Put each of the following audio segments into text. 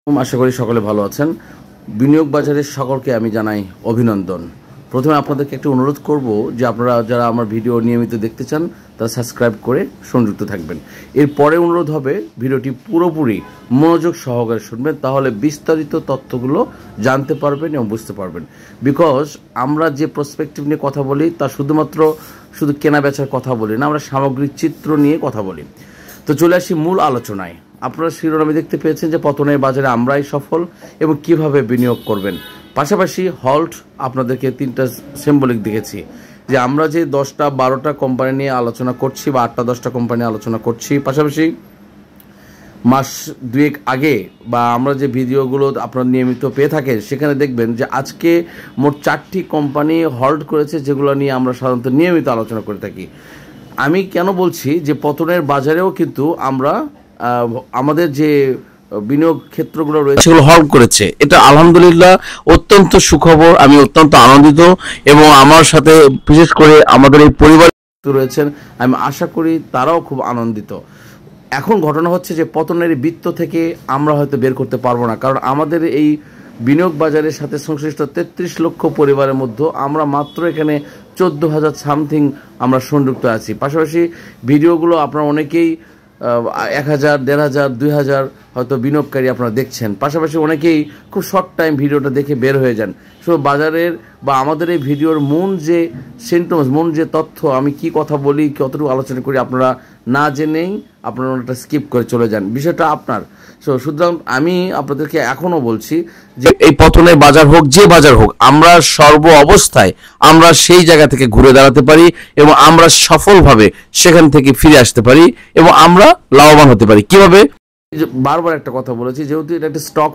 আশা করি সকলে ভালো আছেন। বিনিয়োগ বাজারের সকলকে আমি জানাই অভিনন্দন। প্রথমে আপনাদেরকে একটু অনুরোধ করব যে আপনারা যারা আমার ভিডিও নিয়মিত দেখতে চান তারা সাবস্ক্রাইব করে সংযুক্ত থাকবেন। এরপরে অনুরোধ হবে ভিডিওটি পুরোপুরি মনোযোগ সহকারে শুনবেন, তাহলে বিস্তারিত তথ্যগুলো জানতে পারবেন এবং বুঝতে পারবেন। বিকজ আমরা যে প্রসপেক্টিভ নিয়ে কথা বলি তা শুধু কেনা বেচার কথা বলি না, আমরা সামগ্রিক চিত্র নিয়ে কথা বলি। তো চলে আসি মূল আলোচনায়। আপনারা শিরোনামে দেখতে পেয়েছেন যে পতনের বাজারে আমরাই সফল এবং কিভাবে বিনিয়োগ করবেন। পাশাপাশি হল্ট আপনাদেরকে 3টা সিম্বলিক দেখেছি যে আমরা যে 10টা 12টা কোম্পানি নিয়ে আলোচনা করছি বা 8টা 10টা কোম্পানি আলোচনা করছি, পাশাপাশি মাস দুয়েক আগে বা আমরা যে ভিডিওগুলো আপনারা নিয়মিত পেয়ে থাকেন সেখানে দেখবেন যে আজকে মোট 4টি কোম্পানি হল্ট করেছে, যেগুলো নিয়ে আমরা সাধারণত নিয়মিত আলোচনা করে থাকি। আমি কেন বলছি যে পতনের বাজারেও কিন্তু আমরা আমাদের যে বিনিয়োগ ক্ষেত্রগুলো রয়েছে সেগুলো হল্ট করেছে, এটা আলহামদুলিল্লাহ অত্যন্ত সুখবর। আমি অত্যন্ত আনন্দিত এবং আমার সাথে বিশেষ করে আমাদের এই পরিবার রয়েছেন, আমি আশা করি তারাও খুব আনন্দিত। এখন ঘটনা হচ্ছে যে পতনের বৃত্ত থেকে আমরা হয়তো বের করতে পারবো না, কারণ আমাদের এই বিনিয়োগ বাজারের সাথে সংশ্লিষ্ট 33 লক্ষ পরিবারের মধ্যে আমরা মাত্র এখানে 14,000 সামথিং আমরা সংযুক্ত আছি। পাশাপাশি ভিডিওগুলো আপনারা অনেকেই 1,000, 1,500, 2,000 হয়তো বিনিয়োগকারী আপনারা দেখছেন। পাশাপাশি অনেকেই খুব শর্ট টাইম ভিডিওটা দেখে বের হয়ে যান। সো বাজারের বা আমাদের এই ভিডিওর মূল যে সিমটমস, মূল যে তথ্য, আমি কি কথা বলি, কতটুকু আলোচনা করি, আপনারা না জেনেই আপনারা ওটা স্কিপ করে চলে যান। বিষয়টা আপনার। সো সুতরাং আমি আপনাদেরকে এখনও বলছি যে এই পতনের বাজার হোক, যে বাজার হোক, আমরা সর্ব অবস্থায় আমরা সেই জায়গা থেকে ঘুরে দাঁড়াতে পারি এবং আমরা সফলভাবে সেখান থেকে ফিরে আসতে পারি এবং আমরা লাভবান হতে পারি। কিভাবে? বারবার একটা কথা বলেছি, যেহেতু এটা একটা স্টক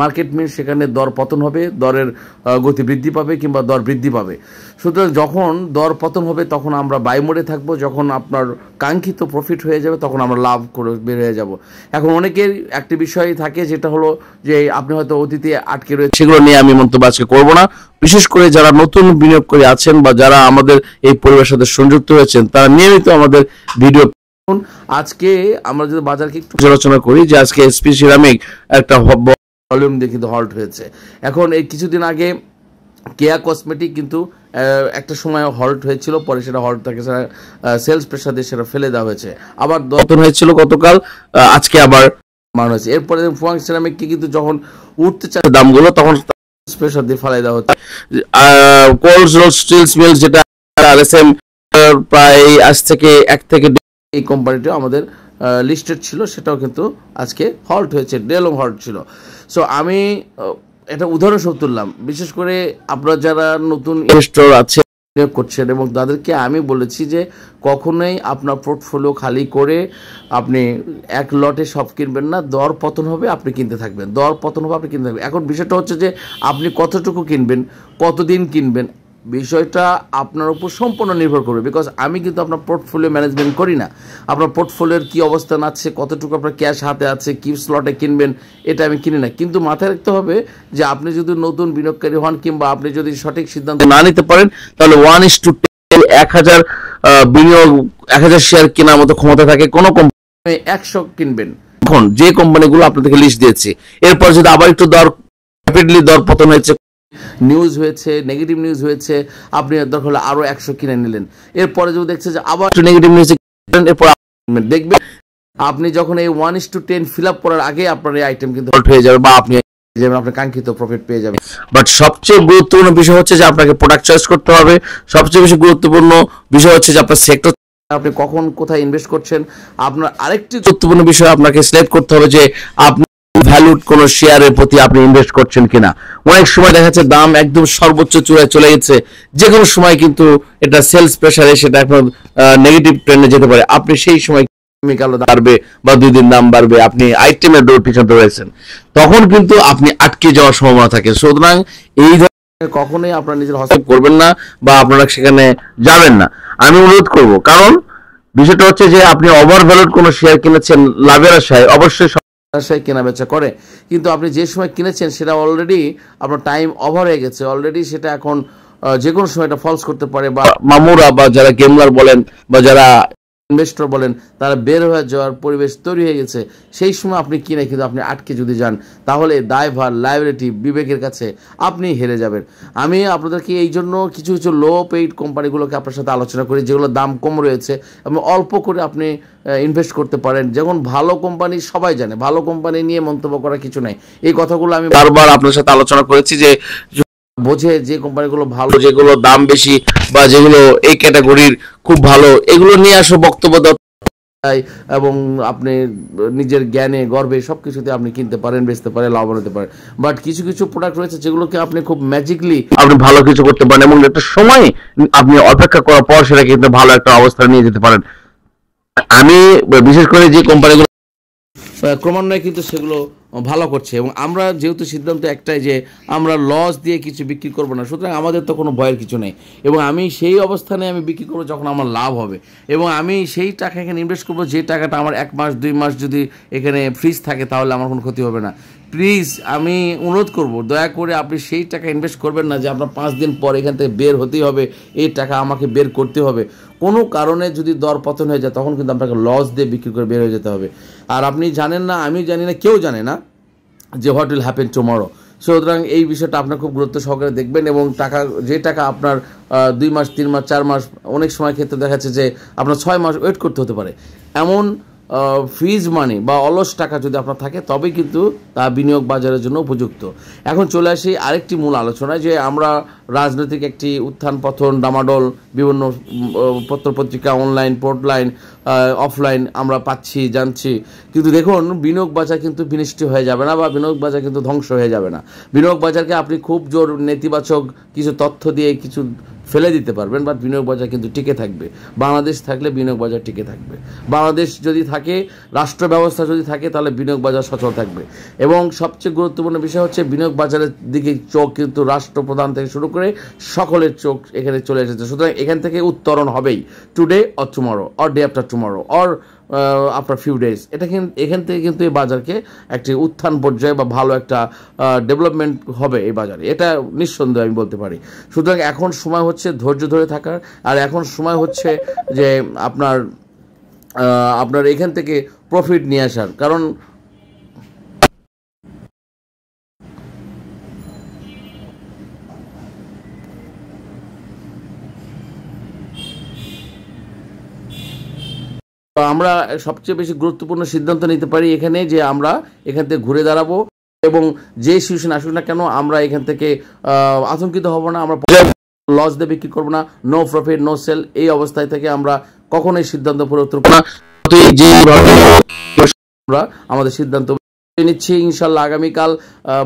মার্কেট মিনস সেখানে দর পতন হবে, দরের গতি বৃদ্ধি পাবে কিংবা দর বৃদ্ধি পাবে। সুতরাং যখন দর পতন হবে তখন আমরা বাই মোডে থাকবো, যখন আপনার কাঙ্ক্ষিত প্রফিট হয়ে যাবে তখন আমরা লাভ করে বের হয়ে যাব। এখন অনেকের একটি বিষয় থাকে যেটা হলো যে আপনি হয়তো অতীতে আটকে রয়েছে, সেগুলো নিয়ে আমি মন্তব্য আজকে করবো না। বিশেষ করে যারা নতুন বিনিয়োগকারী আছেন বা যারা আমাদের এই পরিবারের সাথে সংযুক্ত হয়েছেন তারা নিয়মিত আমাদের ভিডিও। আজকে আমরা যদি বাজারকে একটু আলোচনা করি যে আজকে এসপি সিরামিক একটা ভলিউম দিয়ে কিন্তু হল্ট হয়েছে। এখন এই কিছুদিন আগে কেয়া কসমেটিক কিন্তু একটা সময় হল্ট হয়েছিল, পরে সেটা হল্ট থাকে সেলস প্রেশার দিয়ে সেটা ফেলে দেওয়া হয়েছে। আবার দতন হয়েছিল গতকাল, আজকে আবার মান হয়েছে। এরপরে ফুয়াং সিরামিককে কিন্তু যখন উঠতে চায় দামগুলো তখন প্রেশার দিয়ে ফেলে দেওয়া হচ্ছে। কোল্ড রোল স্টিলস মিল যেটা আরএসএম প্রায় আজ থেকে 1 থেকে এই কোম্পানিটাও আমাদের লিস্টেড ছিল, সেটাও কিন্তু আজকে হল্ট হয়েছে, ডেলং হল্ট ছিল। সো আমি এটা উদাহরণস্বরূপ তুললাম, বিশেষ করে আপনারা যারা নতুন ইনভেস্টর আছে বিনিয়োগ করছেন এবং তাদেরকে আমি বলেছি যে কখনোই আপনার পোর্টফোলিও খালি করে আপনি এক লটে সব কিনবেন না। দর পতন হবে আপনি কিনতে থাকবেন, দর পতন হবে আপনি কিনতে থাকবেন। এখন বিষয়টা হচ্ছে যে আপনি কতটুকু কিনবেন, কতদিন কিনবেন, বিষয়টা আপনার উপর সম্পূর্ণ নির্ভর করবে। বিকজ আমি কিন্তু আপনার পোর্টফোলিও ম্যানেজমেন্ট করি না। আপনার পোর্টফোলিওর কী অবস্থান আছে, কতটুকু আপনার ক্যাশ হাতে আছে, কি স্লটে কিনবেন, এটা আমি কিনি না। কিন্তু মাথায় রাখতে হবে যে আপনি যদি নতুন বিনিয়োগকারী হন কিংবা আপনি যদি সঠিক সিদ্ধান্ত না নিতে পারেন তাহলে 1:10 1000 বিনিয়োগ 1000 শেয়ার কেনার মতো ক্ষমতা থাকে কোনো কোম্পানি 100 কিনবেন। এখন যে কোম্পানিগুলো আপনাদেরকে লিস্ট দিয়েছি, এরপর যদি আবার একটু র্যাপিডলি দর পতন হয়েছে, নিউজ হয়েছে, নেগেটিভ নিউজ হয়েছে, আপনি দরকার হলে আরো 100 কিনে নিলেন। এরপরে যদি দেখছে যে আবার একটু নেগেটিভ নিউজ, এরপর দেখবেন আপনি যখন এই 1:10 ফিল আপ করার আগে আপনার এই আইটেম কিন্তু হল্ট হয়ে যাবে বা আপনি আপনার কাঙ্ক্ষিত প্রফিট পেয়ে যাবেন। বাট সবচেয়ে গুরুত্বপূর্ণ বিষয় হচ্ছে যে আপনাকে প্রোডাক্ট চয়েস করতে হবে। সবচেয়ে বেশি গুরুত্বপূর্ণ বিষয় হচ্ছে যে আপনার সেক্টর, আপনি কখন কোথায় ইনভেস্ট করছেন। আপনার আরেকটি গুরুত্বপূর্ণ বিষয় আপনাকে সিলেক্ট করতে হবে যে আপনি ভ্যালুড কোন শেয়ারের প্রতি আপনি ইনভেস্ট করছেন কিনা। অনেক সময় দেখা যাচ্ছে দাম একদম সর্বোচ্চ চূড়ায় চলে গেছে, যে কোনো সময় কিন্তু এটা সেলস প্রেসারে সেটা এখন নেগেটিভ ট্রেন্ডে যেতে পারে। আপনি সেই সময় কেমিক্যাল বাড়বে বা 2 দিন দাম বাড়বে, আপনি আইটেমের দৌড় পিছনে রয়েছেন, তখন কিন্তু আপনি আটকে যাওয়ার সম্ভাবনা থাকে। সুতরাং এই ধরনের কখনোই আপনারা নিজের হস্তক্ষেপ করবেন না বা আপনারা সেখানে যাবেন না, আমি অনুরোধ করব। কারণ বিষয়টা হচ্ছে যে আপনি ওভার ভ্যালুড কোনো শেয়ার কিনেছেন লাভের আশায়, অবশ্যই কেনা বেচা করে, কিন্তু আপনি যে সময় কিনেছেন সেটা অলরেডি আপনার টাইম ওভার হয়ে গেছে, অলরেডি সেটা এখন যে কোনো সময় এটা ফলস করতে পারে। বা মামুরা বা যারা গেমলার বলেন বা যারা ইনভেস্টর বলেন তারা বের হয়ে যাওয়ার পরিবেশ তৈরি হয়ে গেছে, সেই সময় আপনি কিনে কিন্তু আপনি আটকে যদি যান তাহলে দায়ভার লায়াবিলিটি বিবেকের কাছে আপনি হেরে যাবেন। আমি আপনাদেরকে এই জন্য কিছু কিছু লো পেইড কোম্পানিগুলোকে আপনার সাথে আলোচনা করি যেগুলোর দাম কম রয়েছে এবং অল্প করে আপনি ইনভেস্ট করতে পারেন। যেমন ভালো কোম্পানি সবাই জানে, ভালো কোম্পানি নিয়ে মন্তব্য করার কিছু নাই। এই কথাগুলো আমি বারবার আপনার সাথে আলোচনা করেছি যে বোঝে যে কোম্পানিগুলো ভালো, যেগুলো দাম বেশি বা যেগুলো এই ক্যাটাগরির খুব ভালো, এগুলো নিয়ে আসো বক্তব্য এবং আপনি নিজের জ্ঞানে গর্বে সবকিছুতে আপনি কিনতে পারেন, বেচতে পারেন, লাভবান হতে পারেন। বাট কিছু কিছু প্রোডাক্ট রয়েছে যেগুলোকে আপনি খুব ম্যাজিকলি আপনি ভালো কিছু করতে পারেন এবং একটা সময় আপনি অপেক্ষা করার পর সেটা কিন্তু ভালো একটা অবস্থা নিয়ে যেতে পারেন। আমি বিশেষ করে যে কোম্পানিগুলো ক্রমান্বয়ে কিন্তু সেগুলো ভালো করছে এবং আমরা যেহেতু সিদ্ধান্ত একটাই যে আমরা লস দিয়ে কিছু বিক্রি করবো না, সুতরাং আমাদের তো কোনো ভয়ের কিছু নেই এবং আমি সেই অবস্থানে আমি বিক্রি করবো যখন আমার লাভ হবে এবং আমি সেই টাকা এখানে ইনভেস্ট করবো যে টাকাটা আমার 1 মাস 2 মাস যদি এখানে ফ্রিজ থাকে তাহলে আমার কোনো ক্ষতি হবে না। প্লিজ আমি অনুরোধ করব দয়া করে আপনি সেই টাকা ইনভেস্ট করবেন না যে আপনার 5 দিন পর এখান থেকে বের হতেই হবে, এই টাকা আমাকে বের করতে হবে। কোনো কারণে যদি দর পতন হয়ে যায় তখন কিন্তু আপনাকে লস দিয়ে বিক্রি করে বের হয়ে যেতে হবে। আর আপনি জানেন না, আমি জানি না, কেউ জানে না যে হোয়াট উইল হ্যাপেন টুমরো। সুতরাং এই বিষয়টা আপনার খুব গুরুত্ব সহকারে দেখবেন এবং যে টাকা আপনার 2 মাস 3 মাস 4 মাস, অনেক সময় ক্ষেত্রে দেখা যাচ্ছে যে আপনার 6 মাস ওয়েট করতে হতে পারে, এমন ফ্রিজ মানি বা অলস টাকা যদি আপনার থাকে তবেই কিন্তু তা বিনিয়োগ বাজারের জন্য উপযুক্ত। এখন চলে আসি আরেকটি মূল আলোচনায় যে আমরা রাজনৈতিক একটি উত্থান পতন ডামাডোল বিভিন্ন পত্রপত্রিকা অনলাইন পোর্টলাইন অফলাইন আমরা পাচ্ছি জানছি, কিন্তু দেখুন বিনিয়োগ বাজার কিন্তু বিনষ্ট হয়ে যাবে না বা বিনিয়োগ বাজার কিন্তু ধ্বংস হয়ে যাবে না। বিনিয়োগ বাজারকে আপনি খুব জোর নেতিবাচক কিছু তথ্য দিয়ে কিছু ফেলে দিতে পারবেন, বাট বিনিয়োগ বাজার কিন্তু টিকে থাকবে। বাংলাদেশ থাকলে বিনিয়োগ বাজার টিকে থাকবে, বাংলাদেশ যদি থাকে, রাষ্ট্র ব্যবস্থা যদি থাকে তাহলে বিনিয়োগ বাজার সচল থাকবে। এবং সবচেয়ে গুরুত্বপূর্ণ বিষয় হচ্ছে বিনিয়োগ বাজারের দিকে চোখ কিন্তু রাষ্ট্রপ্রধান থেকে শুরু করে সকলের চোখ এখানে চলে এসেছে। সুতরাং এখান থেকে উত্তরণ হবেই, today or tomorrow or day after tomorrow or after few days. এটা কিন্তু এখান থেকে কিন্তু এই বাজারকে একটি উত্থান পর্যায়ে বা ভালো একটা ডেভেলপমেন্ট হবে এই বাজারে, এটা নিঃসন্দেহে আমি বলতে পারি। সুতরাং এখন সময় হচ্ছে ধৈর্য ধরে থাকার, আর এখন সময় হচ্ছে যে আপনার এখান থেকে প্রফিট নিয়ে আসার। কারণ আমরা সবচেয়ে বেশি গুরুত্বপূর্ণ সিদ্ধান্ত নিতে পারি এখানে যে আমরা এখান থেকে ঘুরে দাঁড়াবো এবং যে সিচুয়েশন আসুক না কেন আমরা এখান থেকে আতঙ্কিত হব না, আমরা লস দিয়ে বিক্রি করবো না, নো প্রফিট নো সেল, এই অবস্থায় থেকে আমরা কখনোই সিদ্ধান্ত পরিবর্তন করব না। আমরা আমাদের সিদ্ধান্ত নিচ্ছি, ইনশাল্লাহ আগামীকাল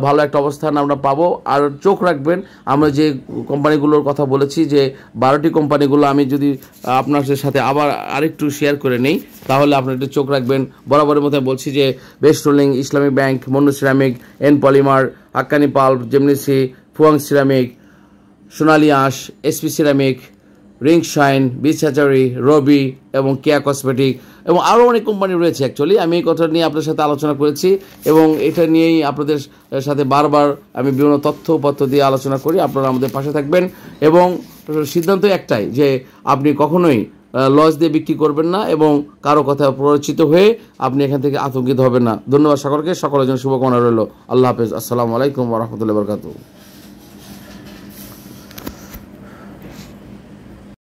ভালো একটা অবস্থান আমরা পাবো। আর চোখ রাখবেন, আমরা যে কোম্পানিগুলোর কথা বলেছি যে 12টি কোম্পানিগুলো আমি যদি আপনাদের সাথে আবার আরেকটু শেয়ার করে নেই তাহলে আপনারা একটু চোখ রাখবেন। বরাবরের মতো বলছি যে best rolling, Islamic bank, Monno ceramic, N polymer, Hakkani pulp, জেমনিসি, Fuwang ceramic, Sonali Aansh, SP ceramic, ring shine, beach hatchery, Robi এবং কেয়া কসমেটিক এবং আরও অনেক কোম্পানি রয়েছে। অ্যাকচুয়ালি আমি এই কথা নিয়ে আপনাদের সাথে আলোচনা করেছি এবং এটা নিয়েই আপনাদের সাথে বারবার আমি বিভিন্ন তথ্যপত্র দিয়ে আলোচনা করি। আপনারা আমাদের পাশে থাকবেন এবং সিদ্ধান্ত একটাই যে আপনি কখনোই লস দিয়ে বিক্রি করবেন না এবং কারো কথা প্ররোচিত হয়ে আপনি এখান থেকে আতঙ্কিত হবেন না। ধন্যবাদ সকলকে, সকলের জন্য শুভকামনা রইল। আল্লাহ হাফেজ, আসসালামু আলাইকুম ওয়া রাহমাতুল্লাহি ওয়া বারাকাতুহু।